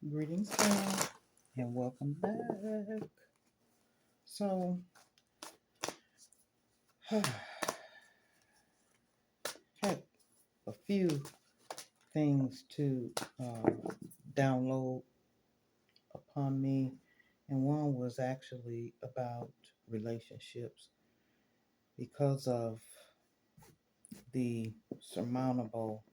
Greetings, all, and welcome back. So, had a few things to download upon me, and one was actually about relationships because of the surmountable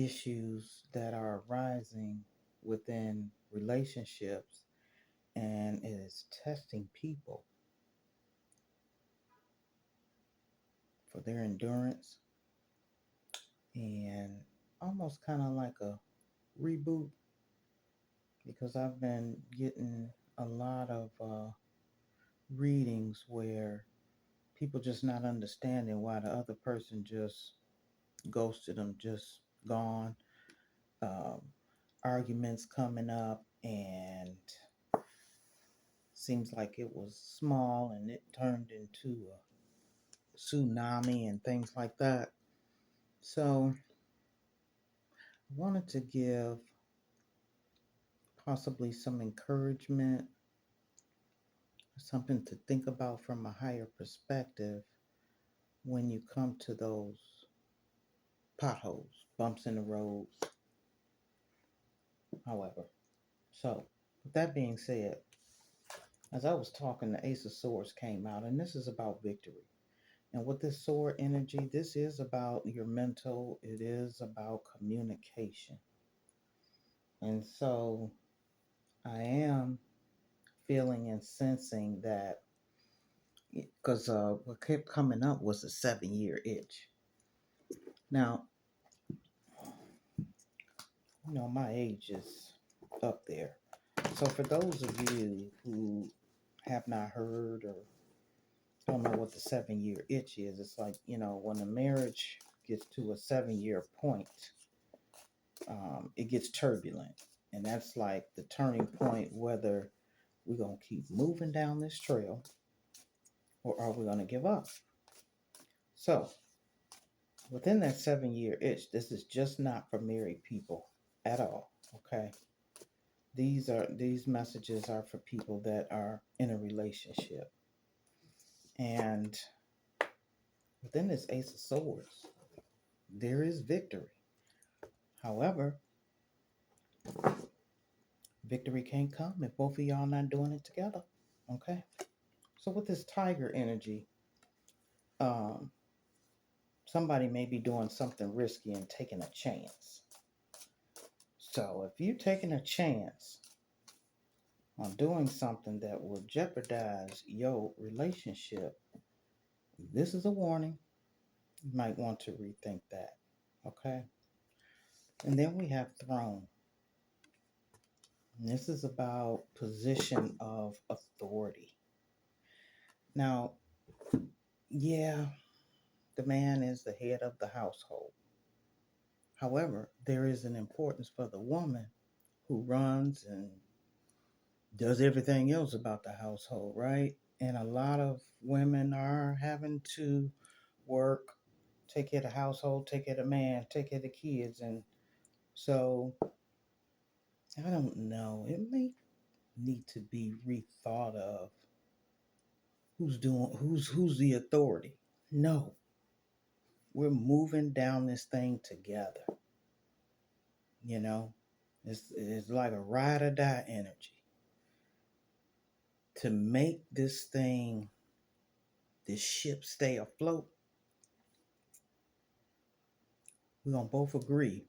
issues that are arising within relationships, and it is testing people for their endurance and almost kind of like a reboot because I've been getting a lot of readings where people just not understanding why the other person just ghosted them, just gone. Um, Arguments coming up, and seems like it was small and it turned into a tsunami and things like that. So, I wanted to give possibly some encouragement, something to think about from a higher perspective when you come to those potholes, bumps in the road, however. So, with that being said, as I was talking, the Ace of Swords came out, and this is about victory. And with this sword energy, this is about your mental, it is about communication. And so, I am feeling and sensing that because what kept coming up was a 7 year itch. Now, my age is up there. So, for those of you who have not heard or don't know what the 7 year itch is, it's like, when a marriage gets to a 7 year point, it gets turbulent. And that's like the turning point whether we're going to keep moving down this trail or are we going to give up? So, within that 7 year itch, this is just not for married people at all. Okay. These messages are for people that are in a relationship. And within this Ace of Swords, there is victory. However, victory can't come if both of y'all not doing it together. Okay? So with this tiger energy, um, somebody may be doing something risky and taking a chance. So if you're taking a chance on doing something that will jeopardize your relationship, this is a warning. You might want to rethink that. Okay? And then we have throne. And this is about position of authority. Now, yeah, the man is the head of the household. However, there is an importance for the woman who runs and does everything else about the household, right? And a lot of women are having to work, take care of the household, take care of the man, take care of the kids. And so I don't know. It may need to be rethought of who's the authority. No, we're moving down this thing together. You know, it's like a ride or die energy. To make this ship stay afloat, we're gonna both agree.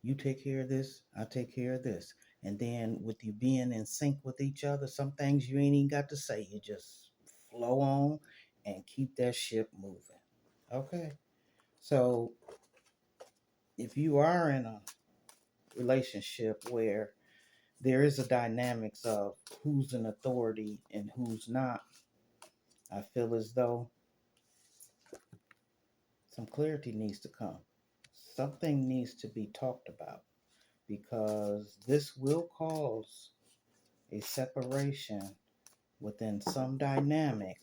You take care of this, I take care of this. And then with you being in sync with each other, some things you ain't even got to say. You just flow on and keep that ship moving. Okay. So if you are in a relationship where there is a dynamics of who's an authority and who's not, I feel as though some clarity needs to come. Something needs to be talked about because this will cause a separation within some dynamic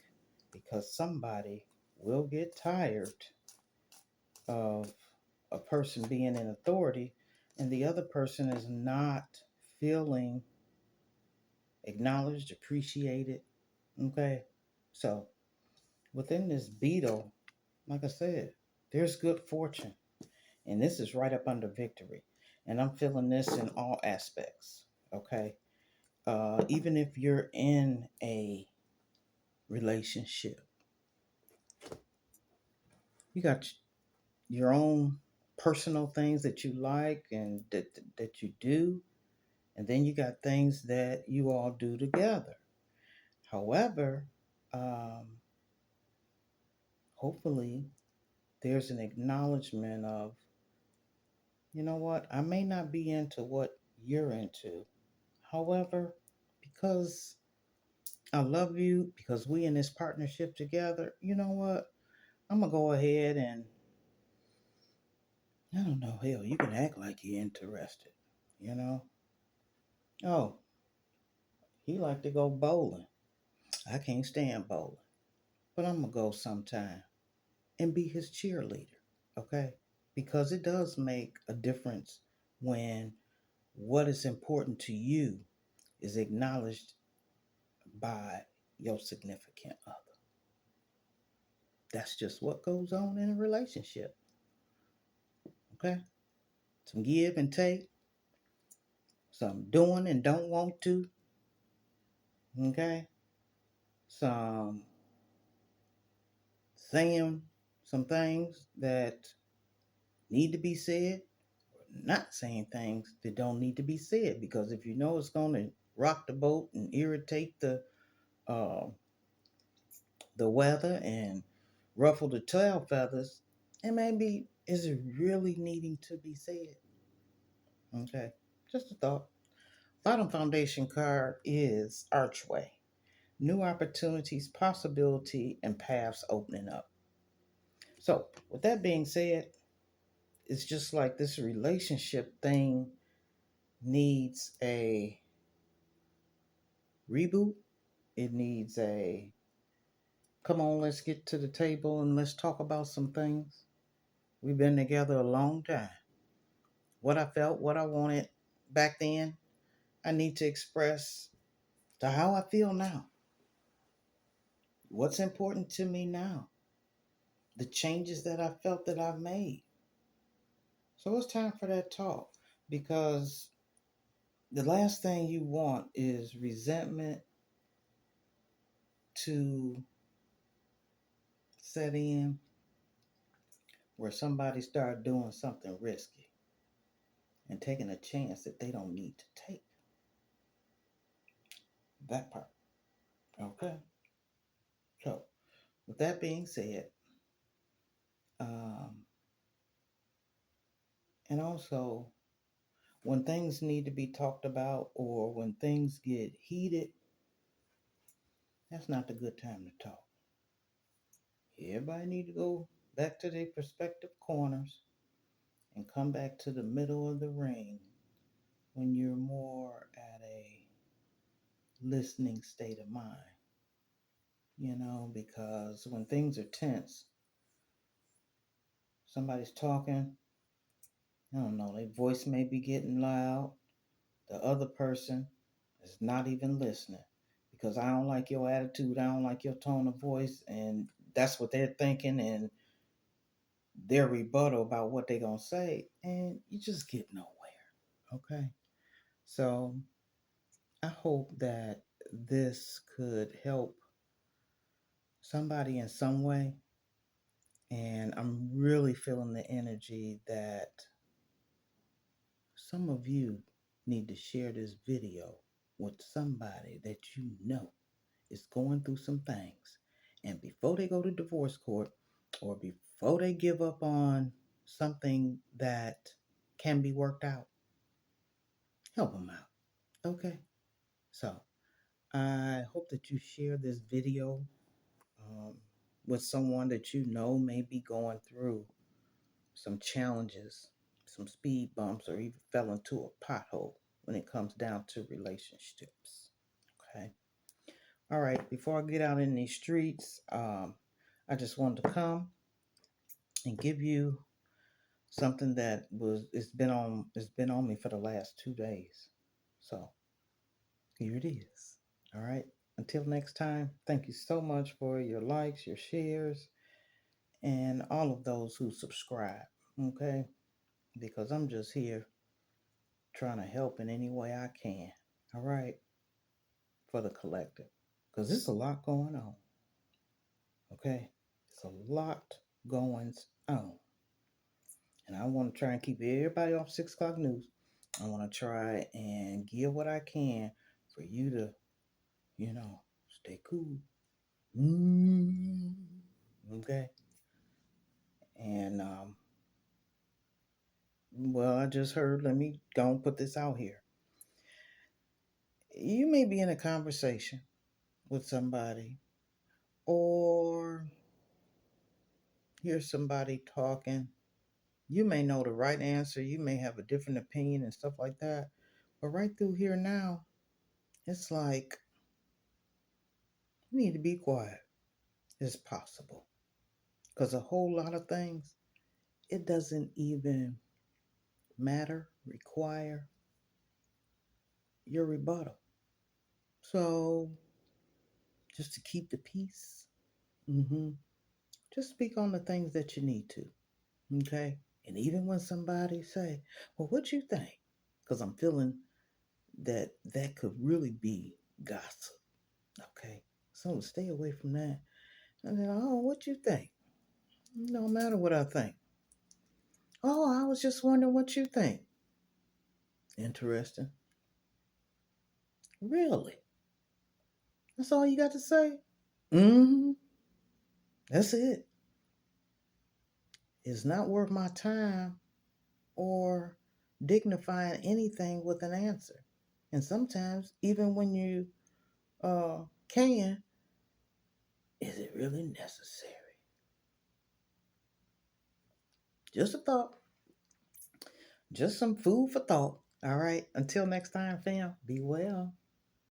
because somebody will get tired of a person being in authority and the other person is not feeling acknowledged, appreciated. Okay. So within this beetle, like I said, there's good fortune. And this is right up under victory. And I'm feeling this in all aspects. Okay. Even if you're in a relationship, you got your own personal things that you like and that you do. And then you got things that you all do together. However, um, hopefully there's an acknowledgement of, you know what, I may not be into what you're into. However, because I love you, because we in this partnership together, you know what, I'm gonna go ahead and, I don't know, hell, you can act like you're interested, you know. Oh, he like to go bowling. I can't stand bowling, but I'm gonna go sometime and be his cheerleader, okay? Because it does make a difference when what is important to you is acknowledged by your significant other. That's just what goes on in a relationship. Okay? Some give and take, some doing and don't want to. Okay? Some saying some things that need to be said, or not saying things that don't need to be said. Because if you know it's going to rock the boat and irritate uh, the weather and ruffle the tail feathers, and maybe is it really needing to be said? Okay, just a thought. Bottom foundation card is archway. New opportunities, possibility, and paths opening up. So, with that being said, it's just like this relationship thing needs a reboot. It needs a come on, let's get to the table and let's talk about some things. We've been together a long time. What I felt, what I wanted back then, I need to express to how I feel now. What's important to me now? The changes that I felt that I've made. So it's time for that talk because the last thing you want is resentment to set in where somebody start doing something risky and taking a chance that they don't need to take. That part. Okay. So with that being said, um, and also when things need to be talked about or when things get heated, that's not the good time to talk. Everybody need to go back to their prospective corners and come back to the middle of the ring when you're more at a listening state of mind. Because when things are tense, somebody's talking, I don't know, their voice may be getting loud. The other person is not even listening because I don't like your attitude, I don't like your tone of voice, and that's what they're thinking, and their rebuttal about what they're going to say, and you just get nowhere. Okay? So I hope that this could help somebody in some way. And I'm really feeling the energy that some of you need to share this video with somebody that you know is going through some things. And before they go to divorce court or before they give up on something that can be worked out, help them out. Okay? So I hope that you share this video um, with someone that you know may be going through some challenges, some speed bumps, or even fell into a pothole when it comes down to relationships. Okay. All right. Before I get out in these streets, I just wanted to come and give you something that was it's been on me for the last 2 days. So here it is. All right. Until next time, thank you so much for your likes, your shares, and all of those who subscribe. Okay, because I'm just here trying to help in any way I can. All right, for the collective, because there's a lot going on. Okay, it's a lot going on, and I want to try and keep everybody off 6 o'clock news. I want to try and give what I can for you to, stay cool. Mm, okay, and well, I just heard. Let me go and put this out here. You may be in a conversation with somebody, or hear somebody talking. You may know the right answer. You may have a different opinion and stuff like that. But right through here now, it's like you need to be quiet. It's possible. Because a whole lot of things, it doesn't even matter, require your rebuttal. So just to keep the peace, just speak on the things that you need to. Okay? And even when somebody say, well, what you think? Because I'm feeling that could really be gossip. Okay? So stay away from that. And then, oh, what you think? No matter what I think. Oh, I was just wondering what you think. Interesting. Really? That's all you got to say? Mm-hmm. That's it. It's not worth my time or dignifying anything with an answer. And sometimes, even when you can, is it really necessary? Just a thought. Just some food for thought. All right. Until next time, fam, be well.